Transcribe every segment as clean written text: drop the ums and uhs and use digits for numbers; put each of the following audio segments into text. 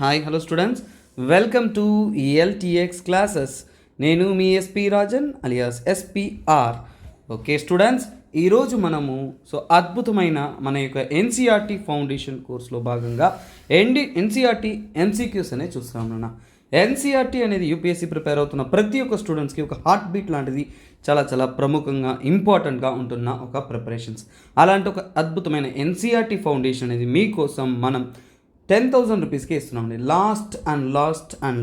Hi hello students, welcome to LTX classes. నేను మీ SP Rajan alias SPR. Okay students, ఈరోజు మనము అద్భుతమైన మన యొక్క ఎన్సీఆర్టీ ఫౌండేషన్ కోర్సులో భాగంగా ఎన్సీఆర్టీ ఎంసీక్యూస్ అనేది చూస్తున్నాం. ఎన్సీఆర్టీ అనేది యూపీఎస్సీ ప్రిపేర్ అవుతున్న ప్రతి ఒక్క స్టూడెంట్స్కి ఒక హార్ట్ బీట్ లాంటిది, చాలా ప్రముఖంగా ఇంపార్టెంట్గా ఉంటున్న ఒక ప్రిపరేషన్స్. అలాంటి ఒక అద్భుతమైన ఎన్సీఆర్టీ ఫౌండేషన్ అనేది మీకోసం మనం 10,000 రూపీస్కి ఇస్తున్నామండి.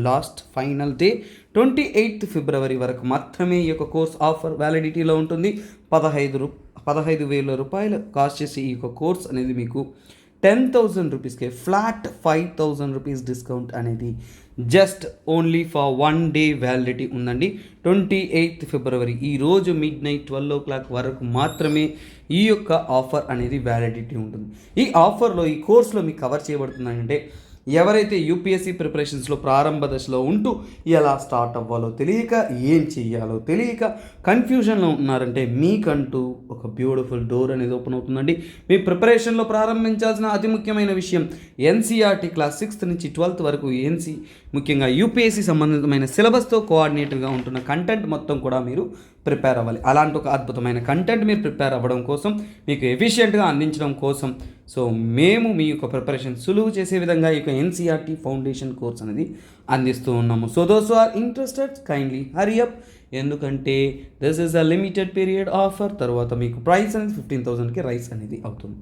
లాస్ట్ ఫైనల్ డే 28th ఫిబ్రవరి వరకు మాత్రమే ఈ యొక్క కోర్స్ ఆఫర్ వ్యాలిడిటీలో ఉంటుంది. 15,000 రూపాయలు కాస్ట్ చేసి ఈ యొక్క కోర్స్ అనేది మీకు 10,000 రూపీస్కే ఫ్లాట్ 5,000 రూపీస్ డిస్కౌంట్ అనేది just only for 1 day validity ఉందండి. 28th ఫిబ్రవరి ఈరోజు midnight 12 o'clock వరకు మాత్రమే ఈ యొక్క ఆఫర్ అనేది వ్యాలిడిటీ ఉంటుంది. ఈ ఆఫర్లో ఈ కోర్సులో మీకు కవర్ చేయబడుతుందంటే ఎవరైతే యూపీఎస్సీ ప్రిపరేషన్స్లో ప్రారంభ దశలో ఉంటూ ఎలా స్టార్ట్ అవ్వాలో తెలియక, ఏం చెయ్యాలో తెలియక కన్ఫ్యూజన్లో ఉన్నారంటే మీకంటూ ఒక బ్యూటిఫుల్ డోర్ అనేది ఓపెన్ అవుతుందండి. మీ ప్రిపరేషన్లో ప్రారంభించాల్సిన అతి ముఖ్యమైన విషయం ఎన్సీఆర్టీ క్లాస్ 6th నుంచి 12th వరకు ముఖ్యంగా యూపీఎస్సీ సంబంధితమైన సిలబస్తో కోఆర్డినేటర్గా ఉంటున్న కంటెంట్ మొత్తం కూడా మీరు ప్రిపేర్ అవ్వాలి. అలాంటి ఒక అద్భుతమైన కంటెంట్ మీరు ప్రిపేర్ అవ్వడం కోసం, మీకు ఎఫిషియెంట్గా అందించడం కోసం మేము మీ యొక్క ప్రిపరేషన్ సులువు చేసే విధంగా ఈ యొక్క ఎన్సీఆర్టీ ఫౌండేషన్ కోర్స్ అనేది అందిస్తూ ఉన్నాము. Those who are interested kindly hurry up, ఎందుకంటే this is a limited period offer. తర్వాత మీకు ప్రైస్ అనేది 15,000కి రైస్ అనేది అవుతుంది.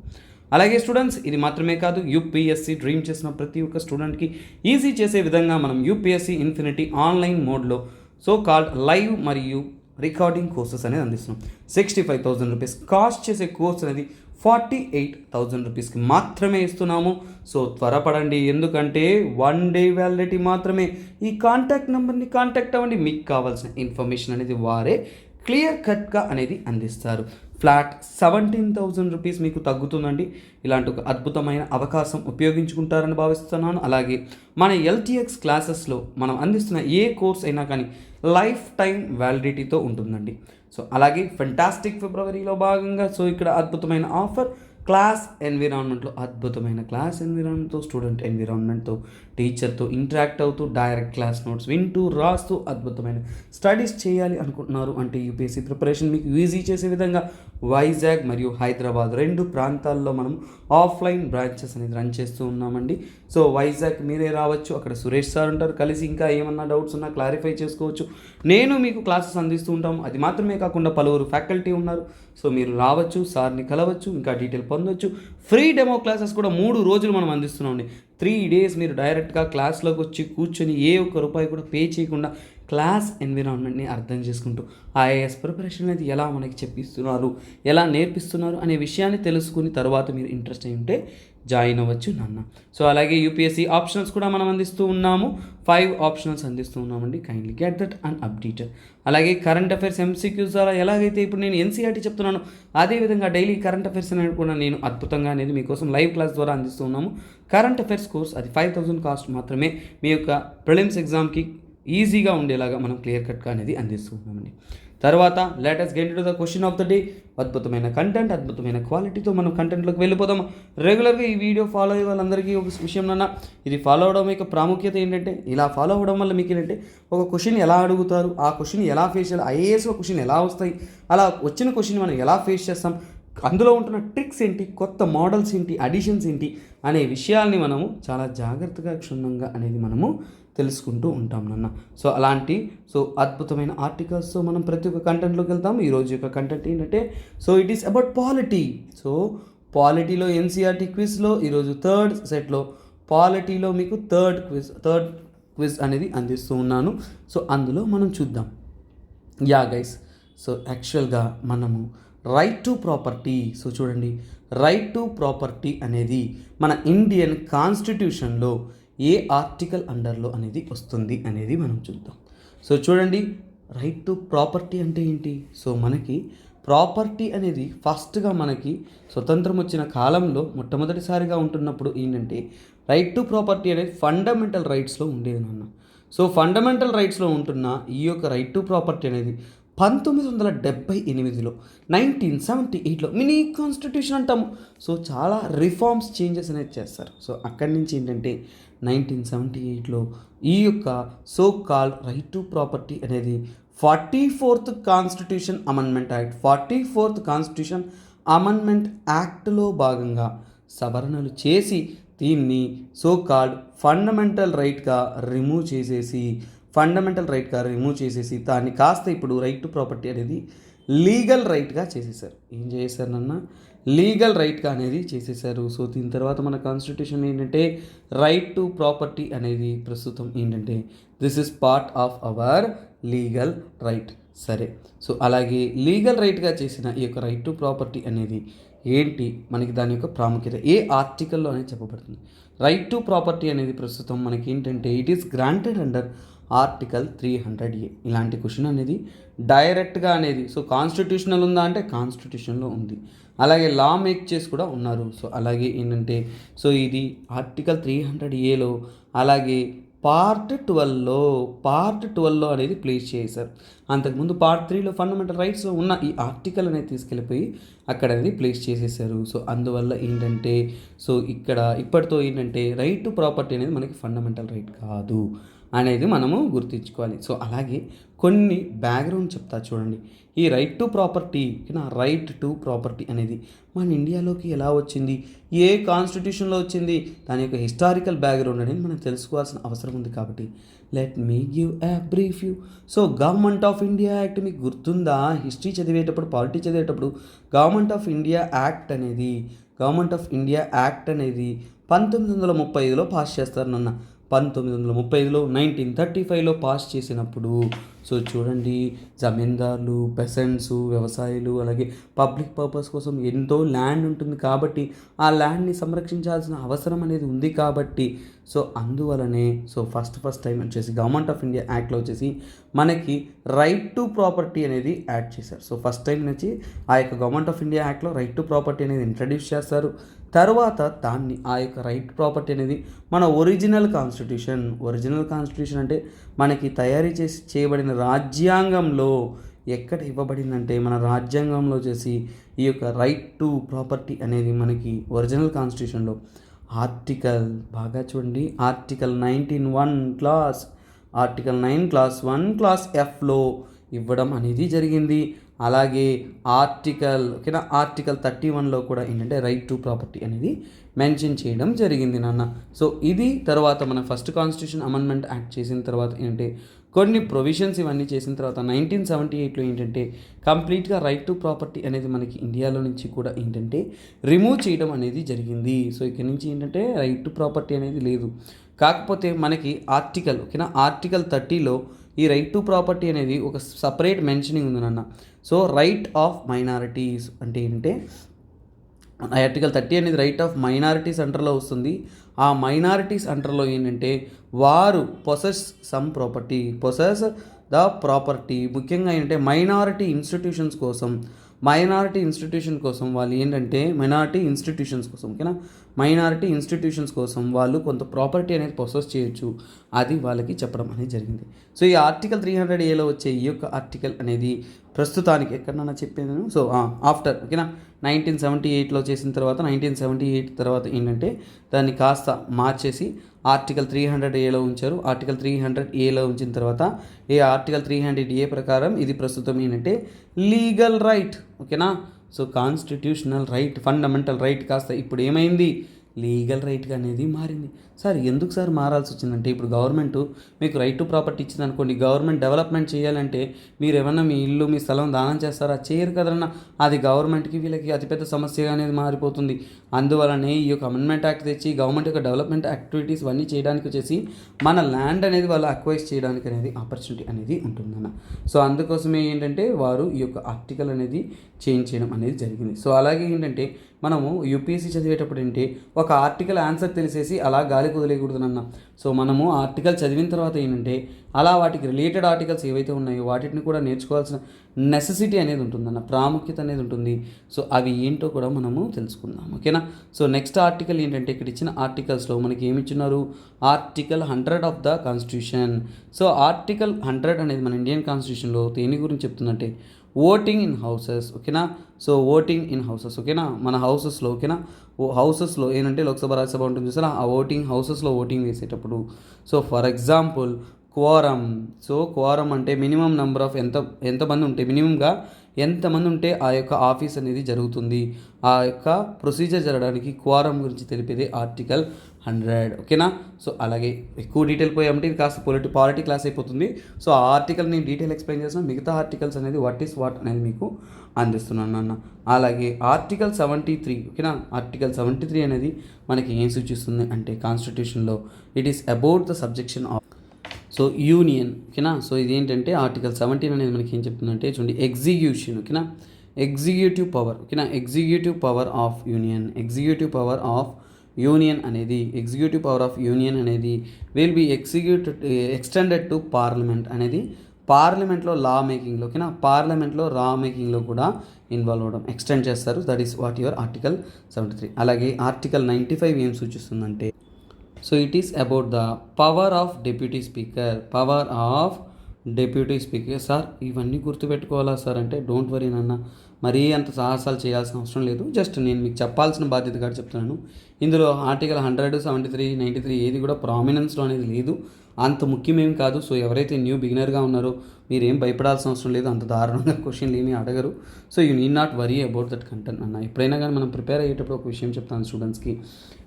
అలాగే స్టూడెంట్స్, ఇది మాత్రమే కాదు, యూపీఎస్సీ డ్రీమ్ చేసిన ప్రతి ఒక్క స్టూడెంట్కి ఈజీ చేసే విధంగా మనం యూపీఎస్సీ ఇన్ఫినిటీ ఆన్లైన్ మోడ్లో కాల్డ్ లైవ్ మరియు రికార్డింగ్ కోర్సెస్ అనేది అందిస్తున్నాం. 65,000 రూపీస్ కాస్ట్ చేసే కోర్స్ అనేది 48,000 రూపీస్కి మాత్రమే ఇస్తున్నాము. త్వరపడండి, ఎందుకంటే 1 డే వ్యాలిడిటీ మాత్రమే. ఈ కాంటాక్ట్ నెంబర్ని కాంటాక్ట్ అవ్వండి, మీకు కావాల్సిన ఇన్ఫర్మేషన్ అనేది వారే క్లియర్ కట్గా అనేది అందిస్తారు. ఫ్లాట్ 17,000 రూపీస్ మీకు తగ్గుతుందండి. ఇలాంటి ఒక అద్భుతమైన అవకాశం ఉపయోగించుకుంటారని భావిస్తున్నాను. అలాగే మన ఎల్టీఎక్స్ క్లాసెస్లో మనం అందిస్తున్న ఏ కోర్స్ అయినా కానీ లైఫ్ టైం వ్యాలిడిటీతో ఉంటుందండి. అలాగే ఫెంటాస్టిక్ ఫిబ్రవరిలో భాగంగా ఇక్కడ అద్భుతమైన ఆఫర్ క్లాస్ ఎన్విరాన్మెంట్లో, అద్భుతమైన క్లాస్ ఎన్విరాన్మెంట్తో, స్టూడెంట్ ఎన్విరాన్మెంట్తో, టీచర్తో ఇంటరాక్ట్ అవుతూ, డైరెక్ట్ క్లాస్ నోట్స్ వింటూ రాస్తూ అద్భుతమైన స్టడీస్ చేయాలి అనుకుంటున్నారు అంటే యూపీఎస్సీ ప్రిపరేషన్ మీకు ఈజీ చేసే విధంగా వైజాగ్ మరియు హైదరాబాద్ 2 ప్రాంతాల్లో మనం ఆఫ్లైన్ బ్రాంచెస్ అనేది రన్ చేస్తూ ఉన్నామండి. వైజాగ్ మీరే రావచ్చు, అక్కడ సురేష్ సార్ ఉంటారు, కలిసి ఇంకా ఏమన్నా డౌట్స్ ఉన్నా క్లారిఫై చేసుకోవచ్చు. నేను మీకు క్లాసెస్ అందిస్తూ ఉంటాము. అది మాత్రమే కాకుండా పలువురు ఫ్యాకల్టీ ఉన్నారు. మీరు రావచ్చు, సార్ని కలవచ్చు, ఇంకా డీటెయిల్ పొందవచ్చు. ఫ్రీ డెమో క్లాసెస్ కూడా 3 రోజులు మనం అందిస్తున్నామండి. 3 days మీరు డైరెక్ట్గా క్లాస్లోకి వచ్చి కూర్చొని ఏ ఒక్క రూపాయి కూడా పే చేయకుండా క్లాస్ ఎన్విరాన్మెంట్ని అర్థం చేసుకుంటూ ఐఏఎస్ ప్రిపరేషన్ అనేది ఎలా మనకి చెప్పిస్తున్నారు, ఎలా నేర్పిస్తున్నారు అనే విషయాన్ని తెలుసుకుని తర్వాత మీరు ఇంట్రెస్ట్ అయి ఉంటే జాయిన్ అవ్వచ్చు నాన్న. అలాగే యూపీఎస్సీ ఆప్షనల్స్ కూడా మనం అందిస్తూ ఉన్నాము. 5 ఆప్షనల్స్ అందిస్తూ ఉన్నామండి. Kindly get that and updated. అలాగే కరెంట్ అఫైర్స్ ఎంసీక్యూస్ ద్వారా ఎలాగైతే ఇప్పుడు నేను ఎన్సీఆర్టీ చెప్తున్నాను, అదేవిధంగా డైలీ కరెంట్ అఫైర్స్ అనేది కూడా నేను అద్భుతంగా అనేది మీకోసం లైవ్ క్లాస్ ద్వారా అందిస్తూ ఉన్నాము. కరెంట్ అఫైర్స్ కోర్స్ అది 5,000 కాస్ట్ మాత్రమే. మీ యొక్క ప్రిలిమ్స్ ఎగ్జామ్కి ఈజీగా ఉండేలాగా మనం క్లియర్ కట్గా అనేది అందిస్తూ ఉన్నామండి. తర్వాత let us get into the question of the day. అద్భుతమైన కంటెంట్, అద్భుతమైన క్వాలిటీతో మనం కంటెంట్లోకి వెళ్ళిపోదాం. రెగ్యులర్గా ఈ వీడియో ఫాలో అయ్యే వాళ్ళందరికీ ఒక విషయం నాన్న, ఇది ఫాలో అవడం యొక్క ప్రాముఖ్యత ఏంటంటే, ఇలా ఫాలో అవ్వడం వల్ల మీకు ఏంటంటే ఒక క్వశ్చన్ ఎలా అడుగుతారు, ఆ క్వశ్చన్ ఎలా ఫేస్ చేయాలి, ఐఏఎస్లో క్వశ్చన్ ఎలా వస్తాయి, అలా వచ్చిన క్వశ్చన్ మనం ఎలా ఫేస్ చేస్తాం, అందులో ఉంటున్న ట్రిక్స్ ఏంటి, కొత్త మోడల్స్ ఏంటి, అడిషన్స్ ఏంటి అనే విషయాల్ని మనము చాలా జాగ్రత్తగా, క్షుణ్ణంగా అనేది మనము తెలుసుకుంటూ ఉంటాం నాన్న. అలాంటి అద్భుతమైన ఆర్టికల్స్తో మనం ప్రతి ఒక్క కంటెంట్లోకి వెళ్తాం. ఈరోజు యొక్క కంటెంట్ ఏంటంటే ఇట్ ఈస్ అబౌట్ పాలిటీ. పాలిటీలో ఎన్సీఆర్టీ క్విజ్లో ఈరోజు 3rd సెట్లో పాలిటీలో మీకు థర్డ్ క్విజ్ అనేది అందిస్తూ ఉన్నాను. అందులో మనం చూద్దాం. గైస్, యాక్చువల్గా మనము రైట్ టు ప్రాపర్టీ, చూడండి, రైట్ టు ప్రాపర్టీ అనేది మన ఇండియన్ కాన్స్టిట్యూషన్లో ఏ ఆర్టికల్ అండర్లో అనేది వస్తుంది అనేది మనం చూద్దాం. చూడండి, రైట్ టు ప్రాపర్టీ అంటే ఏంటి? మనకి ప్రాపర్టీ అనేది ఫస్ట్గా మనకి స్వతంత్రం వచ్చిన కాలంలో మొట్టమొదటిసారిగా ఉంటున్నప్పుడు ఏంటంటే రైట్ టు ప్రాపర్టీ అనేది ఫండమెంటల్ రైట్స్లో ఉండేది నాన్న. ఫండమెంటల్ రైట్స్లో ఉంటున్న ఈ యొక్క రైట్ టు ప్రాపర్టీ అనేది 1978లో 1978లో మినీ కాన్స్టిట్యూషన్ అంటాము. చాలా రిఫార్మ్స్ చేంజెస్ అనేది చేస్తారు. అక్కడి నుంచి ఏంటంటే 1978లో ఈ యొక్క so called right to property అనేది 44th constitution amendment act 44th constitution amendment యాక్ట్లో భాగంగా సవరణలు చేసి దీన్ని సో కాల్డ్ ఫండమెంటల్ రైట్గా రిమూవ్ చేసేసి దాన్ని కాస్త ఇప్పుడు రైట్ టు ప్రాపర్టీ అనేది లీగల్ రైట్గా చేసేసారు. ఏం చేశారు నాన్న? లీగల్ రైట్గా అనేది చేసేసారు. సో దీని తర్వాత మన కాన్స్టిట్యూషన్ ఏంటంటే రైట్ టు ప్రాపర్టీ అనేది ప్రస్తుతం ఏంటంటే this is part of our legal right. సరే, సో అలాగే లీగల్ రైట్గా చేసిన ఈ యొక్క రైట్ టు ప్రాపర్టీ అనేది ఏంటి, మనకి దాని యొక్క ప్రాముఖ్యత ఏ ఆర్టికల్లో అనేది చెప్పబడుతుంది. రైట్ టు ప్రాపర్టీ అనేది ప్రస్తుతం మనకి ఏంటంటే it is granted under article 300A. ఇలాంటి క్వశ్చన్ అనేది డైరెక్ట్గా అనేది సో కాన్స్టిట్యూషనల్ ఉందా అంటే కాన్స్టిట్యూషన్లో ఉంది, అలాగే లా మేక్ చేసి కూడా ఉన్నారు. సో అలాగే ఏంటంటే సో ఇది ఆర్టికల్ 300Aలో అలాగే పార్ట్ 12లో అనేది ప్లేస్ చేశారు. అంతకుముందు పార్ట్ 3లో ఫండమెంటల్ రైట్స్లో ఉన్న ఈ ఆర్టికల్ అనేది తీసుకెళ్ళిపోయి అక్కడ అనేది ప్లేస్ చేసేసారు. సో అందువల్ల ఏంటంటే సో ఇప్పటితో ఏంటంటే రైట్ టు ప్రాపర్టీ అనేది మనకి ఫండమెంటల్ రైట్ కాదు అనేది మనము గుర్తుంచుకోవాలి. సో అలాగే కొన్ని బ్యాక్గ్రౌండ్ చెప్తా చూడండి. ఈ రైట్ టు ప్రాపర్టీ అనేది మన ఇండియాలోకి ఎలా వచ్చింది, ఏ కాన్స్టిట్యూషన్లో వచ్చింది, దాని యొక్క హిస్టారికల్ బ్యాక్గ్రౌండ్ అనేది మనం తెలుసుకోవాల్సిన అవసరం ఉంది. కాబట్టి let me give a brief you. So government of India act మీకు గుర్తుందా? హిస్టరీ చదివేటప్పుడు, పాలిటీ చదివేటప్పుడు గవర్నమెంట్ ఆఫ్ ఇండియా యాక్ట్ అనేది 1935లో పాస్ చేస్తారు నాన్న. 1935లో 1935లో పాస్ చేసినప్పుడు సో చూడండి, జమీందారులు, పెసెంట్స్, వ్యవసాయులు, అలాగే పబ్లిక్ పర్పస్ కోసం ఎంతో ల్యాండ్ ఉంటుంది కాబట్టి ఆ ల్యాండ్ని సంరక్షించాల్సిన అవసరం అనేది ఉంది. కాబట్టి సో అందువలనే సో ఫస్ట్ టైం వచ్చేసి గవర్నమెంట్ ఆఫ్ ఇండియా యాక్ట్లో వచ్చేసి మనకి రైట్ టు ప్రాపర్టీ అనేది యాడ్ చేశారు. సో ఫస్ట్ టైం నుంచి ఆ యొక్క గవర్నమెంట్ ఆఫ్ ఇండియా యాక్ట్లో రైట్ టు ప్రాపర్టీ అనేది ఇంట్రడ్యూస్ చేస్తారు. తర్వాత దాన్ని ఆ యొక్క రైట్ ప్రాపర్టీ అనేది మన ఒరిజినల్ కాన్స్టిట్యూషన్ అంటే మనకి తయారీ చేయబడిన రాజ్యాంగంలో ఎక్కడ ఇవ్వబడిందంటే మన రాజ్యాంగంలో వచ్చేసి ఈ యొక్క రైట్ టు ప్రాపర్టీ అనేది మనకి ఒరిజినల్ కాన్స్టిట్యూషన్లో బాగా చూడండి, ఆర్టికల్ 9 క్లాస్ Fలో ఇవ్వడం అనేది జరిగింది. అలాగే ఆర్టికల్ 31లో కూడా ఏంటంటే రైట్ టు ప్రాపర్టీ అనేది మెన్షన్ చేయడం జరిగింది నాన్న. సో ఇది తర్వాత మన ఫస్ట్ కాన్స్టిట్యూషన్ అమెండ్మెంట్ యాక్ట్ చేసిన తర్వాత ఏంటంటే కొన్ని ప్రొవిజన్స్ ఇవన్నీ చేసిన తర్వాత 1978లో ఏంటంటే కంప్లీట్గా రైట్ టు ప్రాపర్టీ అనేది మనకి ఇండియాలో నుంచి కూడా ఏంటంటే రిమూవ్ చేయడం అనేది జరిగింది. సో ఇక్కడ నుంచి ఏంటంటే రైట్ టు ప్రాపర్టీ అనేది లేదు. కాకపోతే మనకి ఆర్టికల్ 30లో ఈ రైట్ టు ప్రాపర్టీ అనేది ఒక సపరేట్ మెన్షనింగ్ ఉంది నాన్న. సో రైట్ ఆఫ్ మైనారిటీస్ అంటే ఏంటంటే ఆర్టికల్ 30 అనేది రైట్ ఆఫ్ మైనారిటీస్ అండర్లో వస్తుంది. ఆ మైనారిటీస్ అండర్లో ఏంటంటే వారు పొసెస్ ద ప్రాపర్టీ. ముఖ్యంగా ఏంటంటే మైనారిటీ ఇన్స్టిట్యూషన్స్ కోసం వాళ్ళు ఏంటంటే మైనారిటీ ఇన్స్టిట్యూషన్స్ కోసం వాళ్ళు కొంత ప్రాపర్టీ అనేది పొసెస్ చేయొచ్చు, అది వాళ్ళకి చెప్పడం అనేది జరిగింది. సో ఈ ఆర్టికల్ 300Aలో వచ్చే ఈ యొక్క ఆర్టికల్ అనేది ప్రస్తుతానికి ఎక్కడన్నా చెప్పాను. సో ఆఫ్టర్ 1978లో చేసిన తర్వాత 1978 తర్వాత ఏంటంటే దాన్ని కాస్త మార్చేసి ఆర్టికల్ 300Aలో ఉంచారు. ఆర్టికల్ 300Aలో ఉంచిన తర్వాత ఈ ఆర్టికల్ 300A ప్రకారం ఇది ప్రస్తుతం ఏంటంటే legal right. So constitutional right, fundamental right కాస్త ఇప్పుడు ఏమైంది, లీగల్ రైట్గా అనేది మారింది. సార్ ఎందుకు సార్ మారాల్సి వచ్చిందంటే ఇప్పుడు గవర్నమెంట్ మీకు రైట్ టు ప్రాపర్టీ ఇచ్చింది అనుకోండి, గవర్నమెంట్ డెవలప్మెంట్ చేయాలంటే మీరు ఏమన్నా మీ ఇల్లు మీ స్థలం దానం చేస్తారా? చేయరు కదన్నా. అది గవర్నమెంట్కి వీళ్ళకి అతిపెద్ద సమస్యగా అనేది మారిపోతుంది. అందువలనే ఈ యొక్క అమెండ్మెంట్ యాక్ట్ తెచ్చి గవర్నమెంట్ యొక్క డెవలప్మెంట్ యాక్టివిటీస్ అన్నీ చేయడానికి వచ్చేసి మన ల్యాండ్ అనేది వాళ్ళు అక్వైజ్ చేయడానికి అనేది ఆపర్చునిటీ అనేది ఉంటుందన్న. సో అందుకోసమే ఏంటంటే వారు ఈ యొక్క ఆర్టికల్ అనేది చేంజ్ చేయడం అనేది జరిగింది. సో అలాగే ఏంటంటే మనము యూపీఎస్సీ చదివేటప్పుడు ఏంటి ఒక ఆర్టికల్ ఆన్సర్ తెలిసేసి అలా గాలి కుదిలేయకూడదునన్న. సో మనము ఆర్టికల్ చదివిన తర్వాత ఏంటంటే అలా వాటికి రిలేటెడ్ ఆర్టికల్స్ ఏవైతే ఉన్నాయో వాటిని కూడా నేర్చుకోవాల్సిన నెసెసిటీ అనేది ఉంటుందన్న, ప్రాముఖ్యత అనేది ఉంటుంది. సో అవి ఏంటో కూడా మనము తెలుసుకుందాం. ఓకేనా. సో నెక్స్ట్ ఆర్టికల్ ఏంటంటే ఇక్కడ ఇచ్చిన ఆర్టికల్స్లో మనకి ఏమి ఇచ్చినారు, article 100 of the constitution. So article 100 అనేది మన ఇండియన్ కాన్స్టిట్యూషన్లో దేని గురించి చెప్తుందంటే ఓటింగ్ ఇన్ హౌసెస్, ఓకేనా. సో ఓటింగ్ ఇన్ హౌసెస్, ఓకేనా, మన హౌసెస్లో, ఓకేనా, హౌసెస్లో ఏంటంటే లోక్సభ రాజ్యసభ ఉంటుంది చూసారా, ఆ ఓటింగ్ హౌసెస్లో ఓటింగ్ వేసేటప్పుడు. So for example quorum. So quorum అంటే మినిమం నెంబర్ ఆఫ్ ఎంతమంది ఉంటే, మినిమంగా ఎంతమంది ఉంటే ఆ యొక్క ఆఫీస్ అనేది జరుగుతుంది, ఆ యొక్క ప్రొసీజర్ జరగడానికి క్వారం గురించి తెలిపేది ఆర్టికల్ 100, ఓకేనా. సో అలాగే ఎక్కువ డీటెయిల్ పోయామంటే ఇది కాస్త పాలిటీ క్లాస్ అయిపోతుంది. సో ఆ ఆర్టికల్ నేను డీటెయిల్ ఎక్స్ప్లెయిన్ చేసిన, మిగతా ఆర్టికల్స్ అనేది వాట్ ఈస్ వాట్ అనేది మీకు అందిస్తున్నాను అన్న. అలాగే ఆర్టికల్ 73, ఓకేనా, ఆర్టికల్ 73 అనేది మనకి ఏం సూచిస్తుంది అంటే కాన్స్టిట్యూషన్లో it is about the subjection of so union, ఓకేనా. సో ఇది ఏంటంటే ఆర్టికల్ 17 అనేది మనకి ఏం చెప్తుందంటే చూడండి, ఎగ్జిక్యూషన్, ఓకేనా, ఎగ్జిక్యూటివ్ పవర్, ఓకేనా, executive power of union, executive power of union అనేది, ఎగ్జిక్యూటివ్ పవర్ ఆఫ్ యూనియన్ అనేది will be extended to parliament అనేది పార్లమెంట్లో లా మేకింగ్లో, ఓకేనా, పార్లమెంట్లో లా మేకింగ్లో కూడా ఇన్వాల్వ్ అవ్వడం ఎక్స్టెండ్ చేస్తారు. That is what your article 73. అలాగే ఆర్టికల్ 95 ఏం సూచిస్తుందంటే so it is about the power of deputy speaker, power of deputy speaker. Sir ఇవన్నీ గుర్తుపెట్టుకోవాలా సార్ అంటే డోంట్ వరీ నాన్న, మరీ అంత సాహసాలు చేయాల్సిన అవసరం లేదు. జస్ట్ నేను మీకు చెప్పాల్సిన బాధ్యత కూడా చెప్తున్నాను. ఇందులో ఆర్టికల్ 100, 73, 93 ఏది కూడా ప్రామినెన్స్లో అనేది లేదు, అంత ముఖ్యమేం కాదు. సో ఎవరైతే న్యూ బిగినర్గా ఉన్నారో మీరేం భయపడాల్సిన అవసరం లేదు, అంత దారుణంగా క్వశ్చన్లు ఏమీ అడగరు. So you need not worry about that content అన్న. ఎప్పుడైనా కానీ మనం ప్రిపేర్ అయ్యేటప్పుడు ఒక విషయం చెప్తాను స్టూడెంట్స్కి,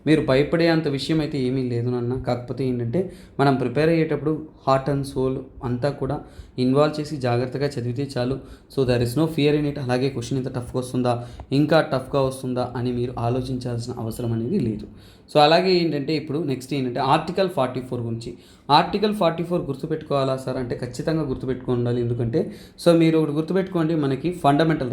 మీరు భయపడే అంత విషయం అయితే ఏమీ లేదు నాన్న. కాకపోతే ఏంటంటే మనం ప్రిపేర్ అయ్యేటప్పుడు హార్ట్ అండ్ సోల్ అంతా కూడా ఇన్వాల్వ్ చేసి జాగ్రత్తగా చదివితే చాలు. So there is no fear in it. అలాగే క్వశ్చన్ ఇంత టఫ్గా వస్తుందా, ఇంకా టఫ్గా వస్తుందా అని మీరు ఆలోచించాల్సిన అవసరం అనేది లేదు. సో అలాగే ఏంటంటే ఇప్పుడు నెక్స్ట్ ఏంటంటే ఆర్టికల్ 44 గురించి. ఆర్టికల్ 44 గుర్తుపెట్టుకోవాలా సార్ అంటే ఖచ్చితంగా గుర్తుపెట్టుకో ఉండాలి. ఎందుకంటే సో మీరు ఒకటి గుర్తుపెట్టుకోండి, మనకి ఫండమెంటల్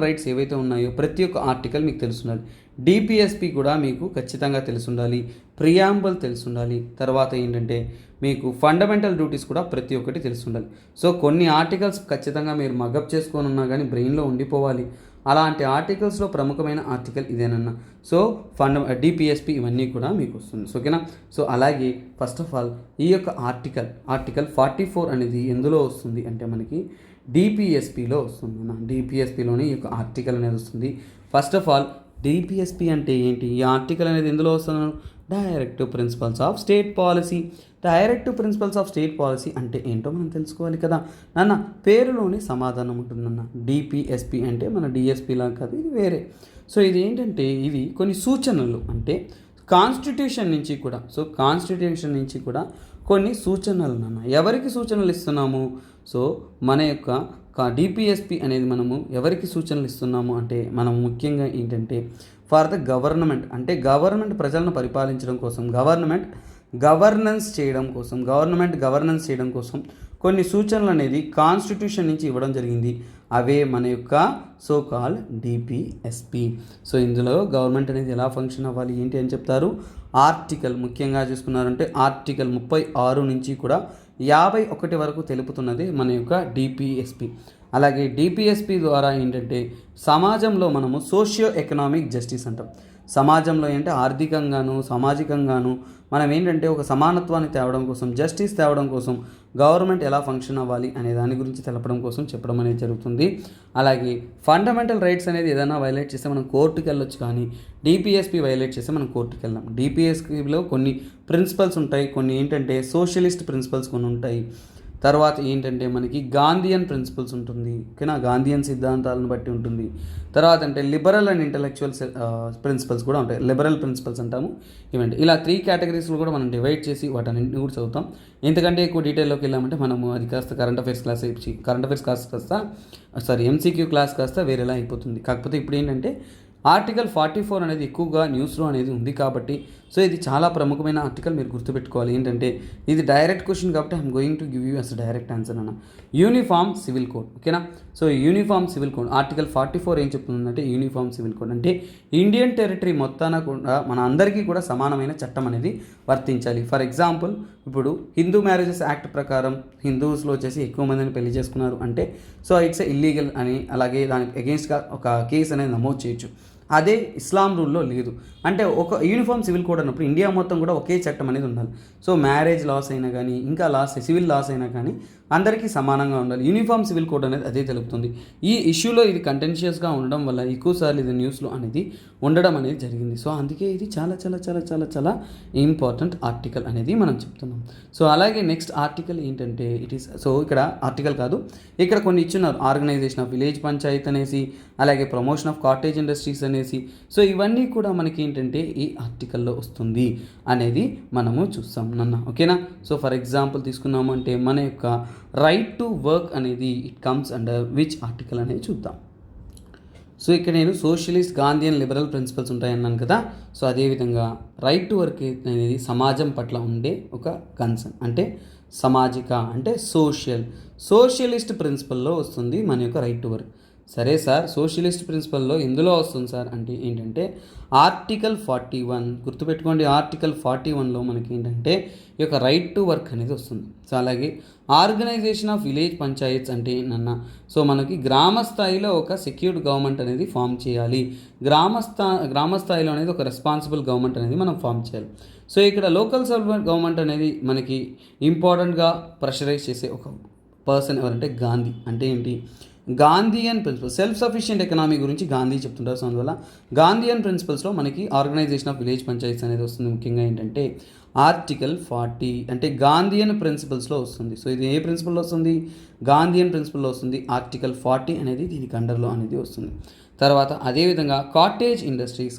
రైట్స్ ఏవైతే ఉన్నాయో ప్రతి ఒక్క ఆర్టికల్ మీకు తెలుసుండాలి. డిపిఎస్పి కూడా మీకు ఖచ్చితంగా తెలుసుండాలి, ప్రియాంబుల్ తెలుసుండాలి. తర్వాత ఏంటంటే మీకు ఫండమెంటల్ డ్యూటీస్ కూడా ప్రతి ఒక్కటి తెలుసుండాలి. సో కొన్ని ఆర్టికల్స్ ఖచ్చితంగా మీరు మగప్ చేసుకొని ఉన్నా కానీ బ్రెయిన్లో ఉండిపోవాలి. అలాంటి ఆర్టికల్స్లో ప్రముఖమైన ఆర్టికల్ ఇదేనన్నా. సో డిపిఎస్పి ఇవన్నీ కూడా మీకు వస్తుంది, ఓకేనా. సో అలాగే ఫస్ట్ ఆఫ్ ఆల్ ఈ యొక్క ఆర్టికల్ 44 అనేది ఎందులో వస్తుంది అంటే మనకి డిపిఎస్పిలో వస్తుంది అన్న. డిపిఎస్పిలోనే ఈ యొక్క ఆర్టికల్ అనేది వస్తుంది. ఫస్ట్ ఆఫ్ ఆల్ డిపిఎస్పి అంటే ఏంటి, ఈ ఆర్టికల్ అనేది ఎందులో వస్తున్నాను, directive principles of state policy. Directive principles of state policy అంటే ఏంటో మనం తెలుసుకోవాలి కదా నాన్న. పేరులోనే సమాధానం ఉంటుందన్న. డిపిఎస్పి అంటే మన డిఎస్పిలా కాదు, ఇది వేరే. సో ఇది ఏంటంటే ఇవి కొన్ని సూచనలు అంటే కాన్స్టిట్యూషన్ నుంచి కూడా కొన్ని సూచనలు నాన్న. ఎవరికి సూచనలు ఇస్తున్నాము, సో మన యొక్క డిపిఎస్పి అనేది మనము ఎవరికి సూచనలు ఇస్తున్నాము అంటే మనం ముఖ్యంగా ఏంటంటే ఫర్ ద గవర్నమెంట్, అంటే గవర్నమెంట్ ప్రజలను పరిపాలించడం కోసం, గవర్నెన్స్ చేయడం కోసం కొన్ని సూచనలు అనేది కాన్స్టిట్యూషన్ నుంచి ఇవ్వడం జరిగింది. అవే మన యొక్క సో కాల్ డిపిఎస్పి. సో ఇందులో గవర్నమెంట్ అనేది ఎలా ఫంక్షన్ అవ్వాలి ఏంటి అని చెప్తారు. ఆర్టికల్ ముఖ్యంగా చూసుకున్నారంటే ఆర్టికల్ 36 నుంచి కూడా 51 వరకు తెలుపుతున్నది మన యొక్క డిపిఎస్పి. అలాగే డిపిఎస్పి ద్వారా ఏంటంటే సమాజంలో మనము సోషియో ఎకనామిక్ జస్టిస్ అంటాం. సమాజంలో ఏంటంటే ఆర్థికంగాను సామాజికంగాను మనం ఏంటంటే ఒక సమానత్వాన్ని తేవడం కోసం, జస్టిస్ తేవడం కోసం గవర్నమెంట్ ఎలా ఫంక్షన్ అవ్వాలి అనే దాని గురించి తెలపడం కోసం చెప్పడం అనేది జరుగుతుంది. అలాగే ఫండమెంటల్ రైట్స్ అనేది ఏదైనా వైలేట్ చేస్తే మనం కోర్టుకి వెళ్ళొచ్చు, కానీ డిపిఎస్పి వైలేట్ చేస్తే మనం కోర్టుకి వెళ్ళాం. డిపిఎస్పిలో కొన్ని ప్రిన్సిపల్స్ ఉంటాయి, కొన్ని ఏంటంటే సోషలిస్ట్ ప్రిన్సిపల్స్ కొన్ని ఉంటాయి. తర్వాత ఏంటంటే మనకి గాంధీయన్ ప్రిన్సిపల్స్ ఉంటుంది, ఓకేనా, గాంధీయన్ సిద్ధాంతాలను బట్టి ఉంటుంది. తర్వాత అంటే లిబరల్ అండ్ ఇంటలెక్చువల్ ప్రిన్సిపల్స్ కూడా ఉంటాయి, లిబరల్ ప్రిన్సిపల్స్ అంటాము. ఇవండి ఇలా 3 కేటగిరీస్లో కూడా మనం డివైడ్ చేసి వాటన్నింటిని కూడా చదువుతాం. ఎంతకంటే ఎక్కువ డీటెయిల్లోకి వెళ్ళామంటే మనము అది కాస్త కరెంట్ అఫైర్స్ కాస్త ఎంసీక్యూ క్లాస్ కాస్త వేరేలా అయిపోతుంది. కాకపోతే ఇప్పుడు ఏంటంటే ఆర్టికల్ 44 అనేది ఎక్కువగా న్యూస్లో అనేది ఉంది కాబట్టి సో ఇది చాలా ప్రముఖమైన ఆర్టికల్, మీరు గుర్తుపెట్టుకోవాలి. ఏంటంటే ఇది డైరెక్ట్ క్వశ్చన్ కాబట్టి I'm going to give you us direct answer అన్న. యూనిఫామ్ సివిల్ కోడ్, ఓకేనా. So uniform civil code article 44 ఏం చెప్తుందంటే యూనిఫామ్ సివిల్ కోడ్ అంటే ఇండియన్ టెరిటరీ మొత్తాన కూడా మన అందరికీ కూడా సమానమైన చట్టం అనేది వర్తించాలి. ఫర్ ఎగ్జాంపుల్ ఇప్పుడు హిందూ మ్యారేజెస్ యాక్ట్ ప్రకారం హిందూస్లో వచ్చేసి ఎక్కువ మందిని పెళ్లి చేసుకున్నారు అంటే సో ఇట్స్ ఇల్లీగల్ అని, అలాగే దానికి అగెయిన్స్ట్గా ఒక కేసు అనేది నమోదు చేయొచ్చు. అదే ఇస్లాం రూల్లో లేదు. అంటే ఒక యూనిఫామ్ సివిల్ కోడ్ అన్నప్పుడు ఇండియా మొత్తం కూడా ఒకే చట్టం అనేది ఉండాలి. సో మ్యారేజ్ లాస్ అయినా కానీ ఇంకా సివిల్ లాస్ అయినా కానీ అందరికీ సమానంగా ఉండాలి. యూనిఫామ్ సివిల్ కోడ్ అనేది అదే తెలుపుతుంది. ఈ ఇష్యూలో ఇది కంటెన్షియస్గా ఉండడం వల్ల ఎక్కువసార్లు ఇది న్యూస్లో అనేది ఉండడం అనేది జరిగింది. సో అందుకే ఇది చాలా చాలా చాలా చాలా చాలా ఇంపార్టెంట్ ఆర్టికల్ అనేది మనం చెప్తున్నాం. సో అలాగే నెక్స్ట్ ఆర్టికల్ ఏంటంటే ఇట్ ఈస్, సో ఇక్కడ ఆర్టికల్ కాదు, ఇక్కడ కొన్ని ఇచ్చున్నారు. ఆర్గనైజేషన్ ఆఫ్ విలేజ్ పంచాయత్ అనేసి, అలాగే ప్రమోషన్ ఆఫ్ కాటేజ్ ఇండస్ట్రీస్ అనేసి. సో ఇవన్నీ కూడా మనకి ఏంటంటే ఈ ఆర్టికల్లో వస్తుంది అనేది మనము చూస్తాం నాన్న. ఓకేనా? సో ఫర్ ఎగ్జాంపుల్ తీసుకున్నాము అంటే మన యొక్క రైట్ టు వర్క్ అనేది it comes under which article అనేది చూద్దాం. సో ఇక్కడ నేను సోషలిస్ట్, గాంధీయన్, లిబరల్ ప్రిన్సిపల్స్ ఉంటాయన్నాను కదా. సో అదేవిధంగా రైట్ టు వర్క్ అనేది సమాజం పట్ల ఉండే ఒక కన్సర్న్, అంటే సామాజిక అంటే సోషలిస్ట్ ప్రిన్సిపల్లో వస్తుంది మన యొక్క రైట్ టు వర్క్. సరే సార్, సోషలిస్ట్ ప్రిన్సిపల్లో ఎందులో వస్తుంది సార్ అంటే ఏంటంటే ఆర్టికల్ 41, గుర్తుపెట్టుకోండి. ఆర్టికల్ 41లో మనకి ఏంటంటే ఈ యొక్క రైట్ టు వర్క్ అనేది వస్తుంది. సో అలాగే ఆర్గనైజేషన్ ఆఫ్ విలేజ్ పంచాయత్స్ అంటే ఏంటన్నా, సో మనకి గ్రామ స్థాయిలో ఒక సెక్యూర్డ్ గవర్నమెంట్ అనేది ఫామ్ చేయాలి. గ్రామ స్థాయిలో అనేది ఒక రెస్పాన్సిబుల్ గవర్నమెంట్ అనేది మనం ఫామ్ చేయాలి. సో ఇక్కడ లోకల్ గవర్నమెంట్ అనేది మనకి ఇంపార్టెంట్గా ప్రెషరైజ్ చేసే ఒక పర్సన్ ఎవరంటే గాంధీ. అంటే ఏంటి? Gandhian principles, self sufficient economy గురించి గాంధీ చెప్తుంటారు. సో అందువల్ల గాంధీయన్ ప్రిన్సిపల్స్లో మనకి ఆర్గనైజేషన్ ఆఫ్ విలేజ్ పంచాయత్స్ అనేది వస్తుంది. ముఖ్యంగా ఏంటంటే ఆర్టికల్ 40 అంటే గాంధీయన్ ప్రిన్సిపల్స్లో వస్తుంది. సో ఇది ఏ ప్రిన్సిపల్లో వస్తుంది? గాంధీయన్ ప్రిన్సిపల్లో వస్తుంది. ఆర్టికల్ 40 అనేది దీనికి అండర్లో అనేది వస్తుంది. తర్వాత అదేవిధంగా కాటేజ్ ఇండస్ట్రీస్